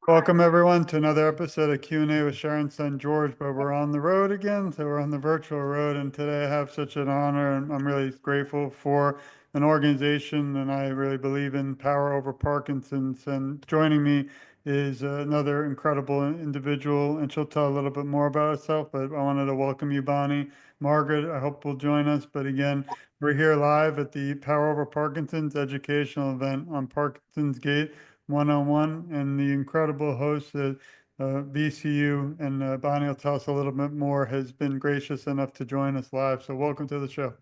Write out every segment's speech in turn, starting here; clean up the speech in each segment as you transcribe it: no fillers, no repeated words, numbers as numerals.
Welcome everyone to another episode of Q&A with Sharon son George, but we're on the road again, so we're on the virtual road, and today I have such an honor, and I'm really grateful for an organization, and I really believe in power over Parkinson's, and joining me is another incredible individual, and she'll tell a little bit more about herself, but I wanted to welcome you, Bonnie. Margaret, I hope will join us, but again, we're here live at the Power Over Parkinson's educational event on Parkinson's Gait 101 and the incredible host at VCU, and Bonnie will tell us a little bit more, has been gracious enough to join us live. So welcome to the show.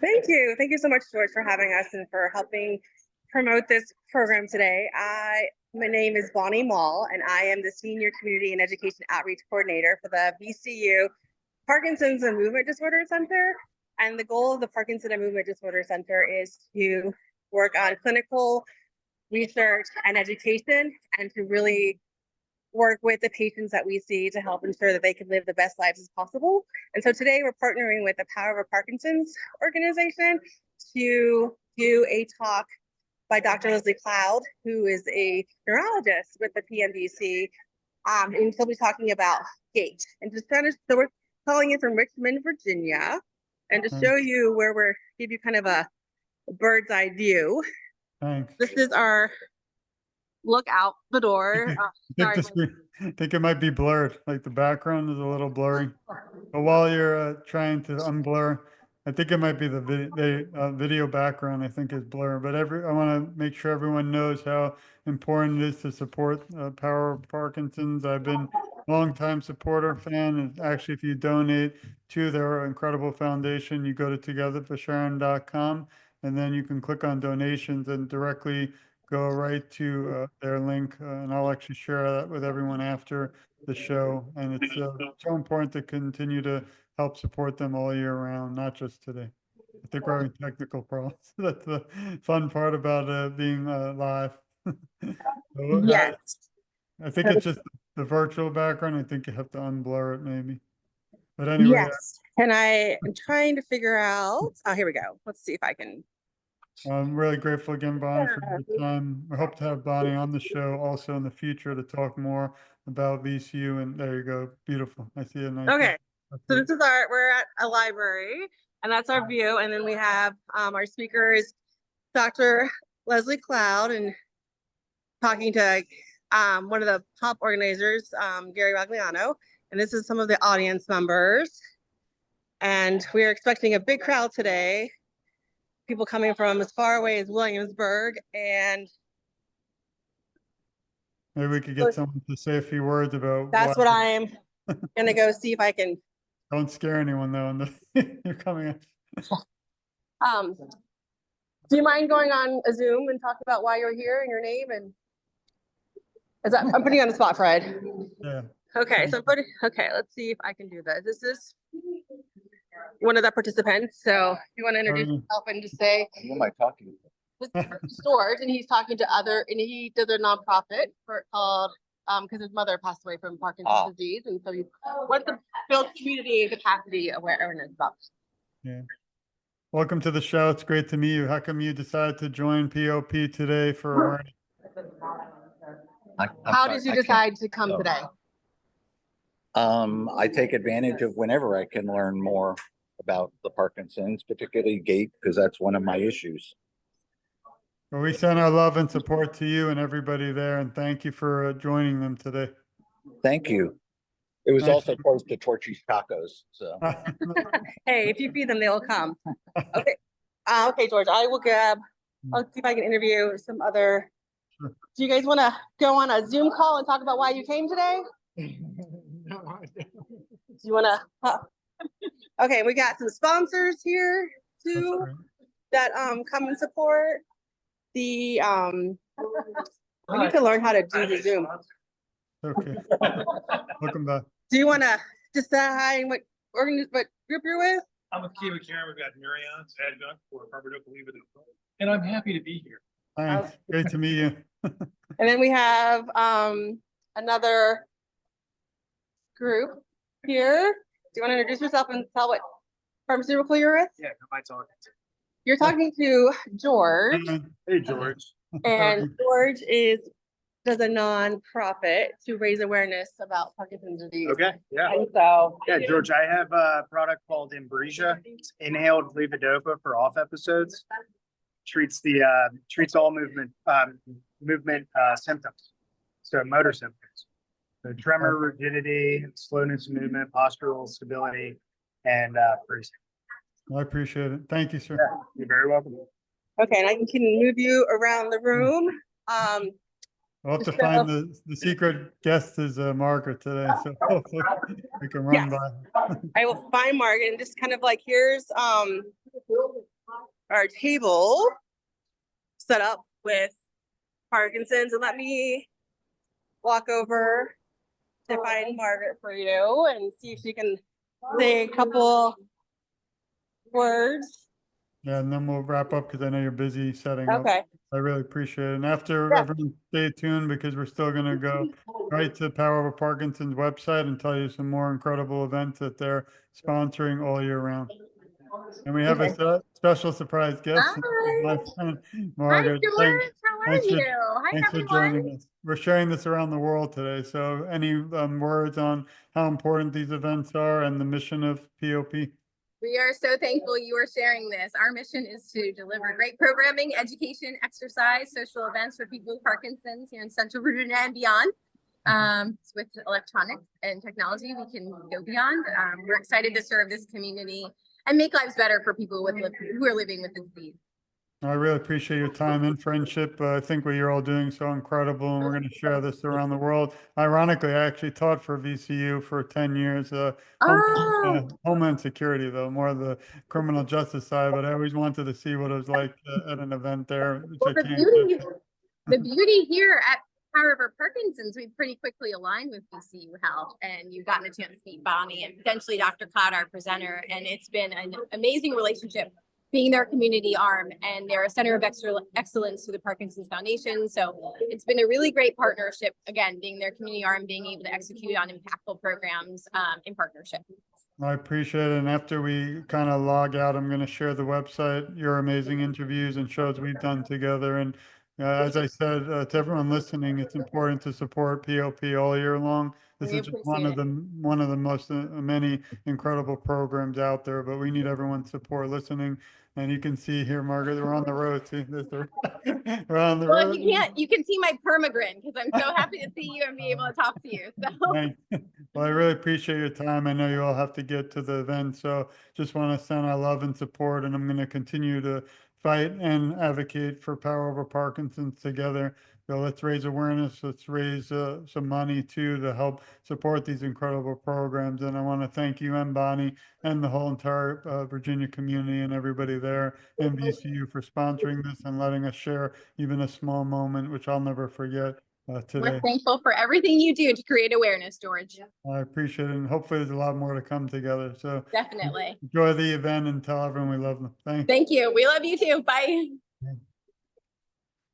Thank you. Thank you so much, George, for having us and for helping promote this program today. My name is Bonnie Mahl, and I am the Senior Community and Education Outreach Coordinator for the VCU Parkinson's and Movement Disorder Center. And the goal of the Parkinson and Movement Disorder Center is to work on clinical research and education, and to really work with the patients that we see to help ensure that they can live the best lives as possible. And so today we're partnering with the Power Over Parkinson's organization to do a talk by Dr. Leslie Cloud, who is a neurologist with the PMDC, and he'll be talking about Gait. And just kind of, so we're calling it from Richmond, Virginia, and to show you where we're, give you kind of a bird's eye view. Thanks. This is our look out the door. I think it might be blurred, like the background is a little blurry. But while you're trying to unblur, I think it might be the video background, I think is blurred. But I want to make sure everyone knows how important it is to support Power of Parkinson's. I've been a long-time supporter, fan, and actually if you donate to their incredible foundation, you go to togetherforsharon.com, and then you can click on donations and directly go right to their link, and I'll actually share that with everyone after the show. And it's so important to continue to help support them all year round, not just today. I think we're having technical problems. That's the fun part about being live. So, yes. I think it's just the virtual background. I think you have to unblur it maybe. But anyway. Yes. And I am trying to figure out, oh, here we go. Let's see if I can. I'm really grateful again, Bonnie, for your time. I hope to have Bonnie on the show also in the future to talk more about VCU. And there you go. Beautiful. I see a nice. Okay. So this is we're at a library, and that's our view. And then we have our speaker is Dr. Leslie Cloud, and talking to one of the top organizers, Gary Ragliano. And this is some of the audience members. And we are expecting a big crowd today. People coming from as far away as Williamsburg, and maybe we could get someone to say a few words about. That's what I'm gonna go see if I can. Don't scare anyone though. You're coming in. Do you mind going on a Zoom and talk about why you're here and your name? And is that, I'm putting you on the spot, Fred. Yeah. Okay, so okay, let's see if I can do this. This is one of the participants. So you want to introduce yourself and just say, who am I talking to? This is George, and he's talking to and he does a nonprofit called because his mother passed away from Parkinson's disease, and so he wants to build community and capacity awareness about. Yeah. Welcome to the show. It's great to meet you. How come you decided to join POP today for awareness? How did you decide to come today? I take advantage of whenever I can learn more about the Parkinson's, particularly Gait, because that's one of my issues. Well, we send our love and support to you and everybody there, and thank you for joining them today. Thank you. It was also close to Torchy's Tacos, so. Hey, if you feed them, they'll come. Okay. Okay, George, I'll see if I can interview some other. Sure. Do you guys want to go on a Zoom call and talk about why you came today? No, I don't. Do you want to? Okay, we got some sponsors here too that come and support. We need to learn how to do the Zoom. Okay. Welcome back. Do you want to just say hi and what group you're with? I'm with Karen. We've got Marion, adjunct for Harvard, believe it or not. And I'm happy to be here. Thanks. Great to meet you. And then we have another group here. Do you want to introduce yourself and tell what pharmaceutical you're with? Yeah, who am I talking to? You're talking to George. Hey, George. And George is does a nonprofit to raise awareness about Parkinson's disease. Okay, yeah. And so. Yeah, George, I have a product called Ambrosia. It's inhaled levodopa for off episodes. Treats all movement symptoms. So motor symptoms. So tremor, rigidity, slowness of movement, postural stability, and freezing. I appreciate it. Thank you, Yeah, sir. you're very welcome. Okay, and I can move you around the room. We'll have to So- find the secret guest is Margaret today, so hopefully we can run Yes. by. I will find Margaret and just kind of like, here's our table set up with Parkinson's, and let me walk over to find Margaret for you and see if she can say a couple words. Yeah, and then we'll wrap up because I know you're busy setting up. Okay. I really appreciate it. And after Yeah. everyone stay tuned because we're still gonna go right to Power Over Parkinson's website and tell you some more incredible events that they're sponsoring all year round. And we have a special surprise guest, my friend Margaret. Hi, George. How are thanks for- you? Hi, Thanks for everyone. joining us. We're sharing this around the world today. So any words on how important these events are and the mission of POP? We are so thankful you are sharing this. Our mission is to deliver great programming, education, exercise, social events for people with Parkinson's here in Central Virginia and beyond. With electronics and technology, we can go beyond. We're excited to serve this community and make lives better for people who are living with the disease. I really appreciate your time and friendship. I think what you're all doing is so incredible, and we're going to share this around the world. Ironically, I actually taught for VCU for 10 years. Homeland Security, though, more the criminal justice side, but I always wanted to see what it was like at an event there. Well, the beauty here at Power Over Parkinson's, we've pretty quickly aligned with VCU Health, and you've gotten a chance to meet Bonnie and potentially Dr. Cloud, our presenter, and it's been an amazing relationship being their community arm, and they're a center of excellence to the Parkinson's Foundation. So it's been a really great partnership, again, being their community arm, being able to execute on impactful programs in partnership. I appreciate it. And after we kind of log out, I'm going to share the website, your amazing interviews and shows we've done together. And as I said to everyone listening, it's important to support POP all year long. This is just one of the most many incredible programs out there, but we need everyone's support listening. And you can see here, Margaret, we're on the road. See, we're on the road. You can see my permagrin because I'm so happy to see you and be able to talk to you. So. Well, I really appreciate your time. I know you all have to get to the event, so just want to send our love and support, and I'm going to continue to fight and advocate for Power Over Parkinson's together. So let's raise awareness. Let's raise some money too to help support these incredible programs. And I want to thank you and Bonnie and the whole entire Virginia community and everybody there and VCU for sponsoring this and letting us share even a small moment, which I'll never forget today. We're thankful for everything you do to create awareness, George. I appreciate it. And hopefully there's a lot more to come together. So Definitely. Enjoy the event and tell everyone we love them. Thanks. Thank you. We love you too. Bye.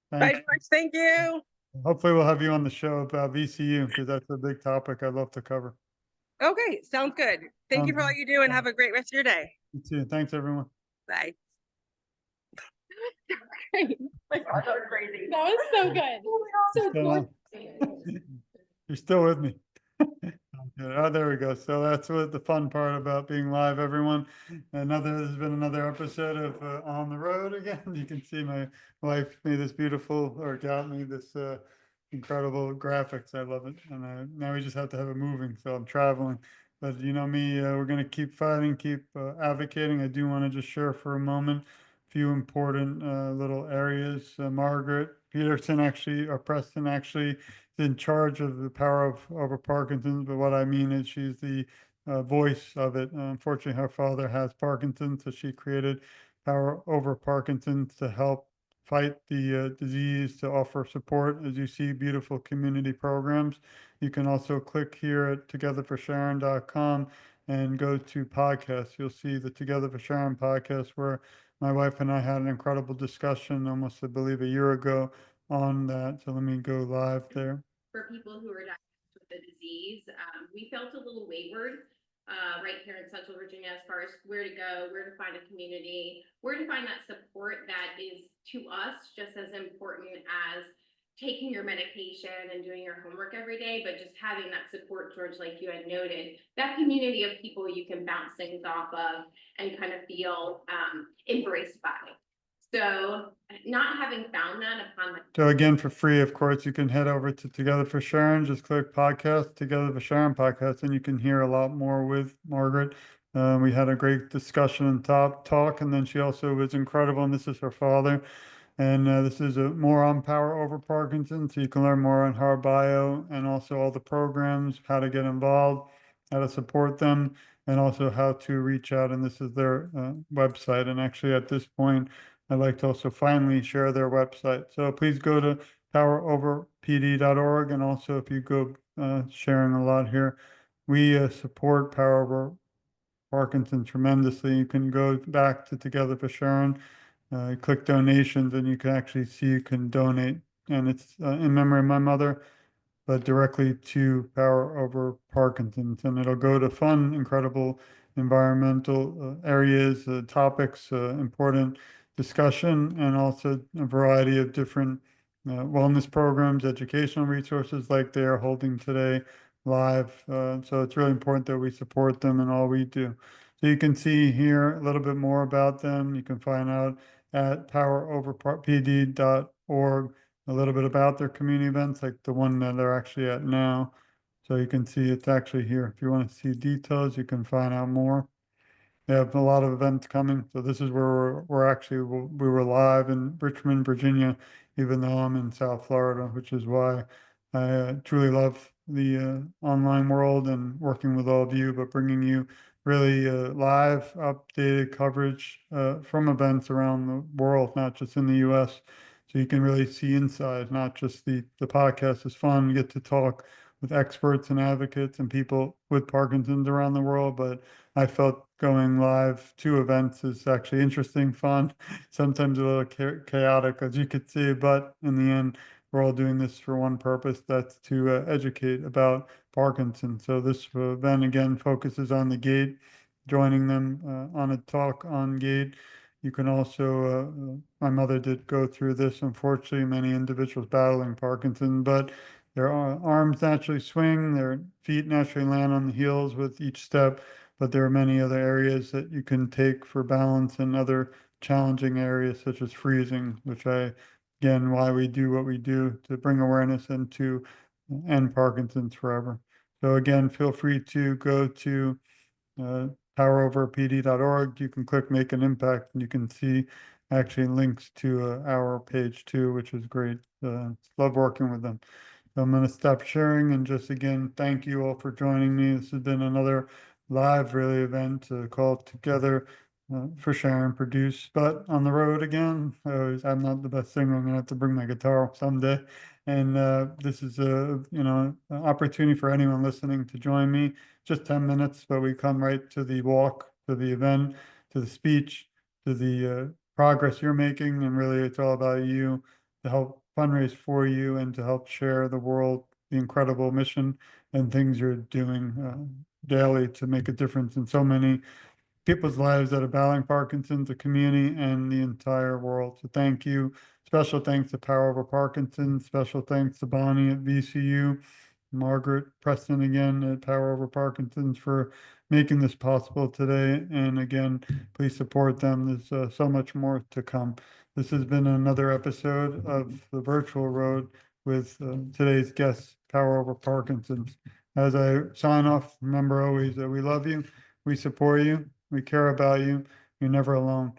Bye, George. Thank you. Hopefully we'll have you on the show about VCU because that's a big topic I'd love to cover. Okay, sounds good. Thank you for all you do and have a great rest of your day. You too. Thanks, everyone. Bye. That was crazy. That was so good. So cool. You're still with me. Oh, there we go. So that's what the fun part about being live, everyone. This has been another episode of On the Road again. You can see my wife made this beautiful, or got me this incredible graphics. I love it. And now we just have to have it moving. So I'm traveling. But you know me, we're going to keep fighting, keep advocating. I do want to just share for a moment a few important little areas. Margaret Peterson actually, or Preston actually, in charge of the Power Over Parkinson's, but what I mean is she's the voice of it. Unfortunately, her father has Parkinson's, so she created Power Over Parkinson's to help fight the disease, to offer support. As you see, beautiful community programs. You can also click here at togetherforsharon.com and go to podcasts. You'll see the Together for Sharon podcast, where my wife and I had an incredible discussion almost, I believe, a year ago on that. So let me go live there. For people who are diagnosed with the disease, we felt a little wayward right here in Central Virginia as far as where to go, where to find a community, where to find that support that is to us just as important as taking your medication and doing your homework every day, but just having that support, George, like you had noted, that community of people you can bounce things off of and kind of feel embraced by. So not having found that upon the So again, for free, of course, you can head over to Together for Sharon, just click podcast, Together for Sharon podcast, and you can hear a lot more with Margaret. We had a great discussion and talk, and then she also was incredible, and this is her father. And this is more on Power Over Parkinson, so you can learn more on her bio and also all the programs, how to get involved, how to support them, and also how to reach out. And this is their website. And actually, at this point, I'd like to also finally share their website. So please go to poweroverpd.org. And also, if you go sharing a lot here, we support Power Over Parkinson tremendously. You can go back to Together for Sharon, click donations, and you can actually see you can donate. And it's in memory of my mother, but directly to Power Over Parkinson's. And it'll go to fund incredible environmental areas, topics, important discussion, and also a variety of different wellness programs, educational resources like they are holding today live. So it's really important that we support them in all we do. So you can see here a little bit more about them. You can find out at poweroverpd.org a little bit about their community events, like the one that they're actually at now. So you can see it's actually here. If you want to see details, you can find out more. They have a lot of events coming. So this is where we're actually, we were live in Richmond, Virginia, even though I'm in South Florida, which is why I truly love the online world and working with all of you, but bringing you really live, updated coverage from events around the world, not just in the US. So you can really see inside, not just the podcast is fun, you get to talk with experts and advocates and people with Parkinson's around the world, but I felt going live to events is actually interesting, fun, sometimes a little chaotic, as you could see, but in the end, we're all doing this for one purpose, that's to educate about Parkinson. So this event again focuses on the Gait, joining them on a talk on Gait. You can also, my mother did go through this, unfortunately, many individuals battling Parkinson, but their arms naturally swing, their feet naturally land on the heels with each step, but there are many other areas that you can take for balance and other challenging areas such as freezing, which again, why we do what we do to bring awareness and to end Parkinson's forever. So again, feel free to go to poweroverpd.org. You can click Make an Impact, and you can see actually links to our page too, which is great. Love working with them. So I'm going to stop sharing and just again, thank you all for joining me. This has been another live really event called Together for Sharon produced, but on the road again. I'm not the best singer. I'm going to have to bring my guitar someday. And this is an opportunity for anyone listening to join me. Just 10 minutes, but we come right to the walk, to the event, to the speech, to the progress you're making. And really, it's all about you to help fundraise for you and to help share the world, the incredible mission and things you're doing daily to make a difference in so many people's lives that are battling Parkinson's, the community, and the entire world. So thank you. Special thanks to Power Over Parkinson. Special thanks to Bonnie at VCU, Margaret, Preston again at Power Over Parkinson's for making this possible today. And again, please support them. There's so much more to come. This has been another episode of the Virtual Road with today's guest, Power Over Parkinson's. As I sign off, remember always that we love you, we support you, we care about you. You're never alone.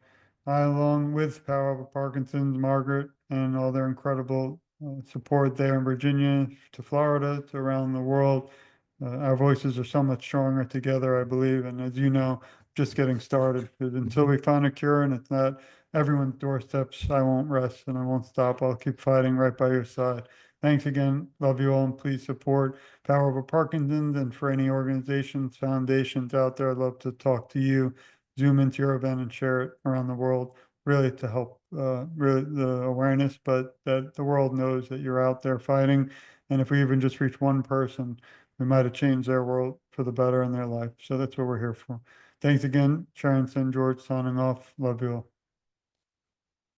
I, along with Power Over Parkinson's, Margaret, and all their incredible support there in Virginia to Florida to around the world. Our voices are so much stronger together, I believe. And as you know, just getting started. Because until we find a cure and it's not everyone's doorsteps, I won't rest and I won't stop. I'll keep fighting right by your side. Thanks again. Love you all. And please support Power Over Parkinson's. And for any organizations, foundations out there, I'd love to talk to you. Zoom into your event and share it around the world, really to help really the awareness, but that the world knows that you're out there fighting. And if we even just reach one person, we might have changed their world for the better in their life. So that's what we're here for. Thanks again, Sharon St. George signing off. Love you all.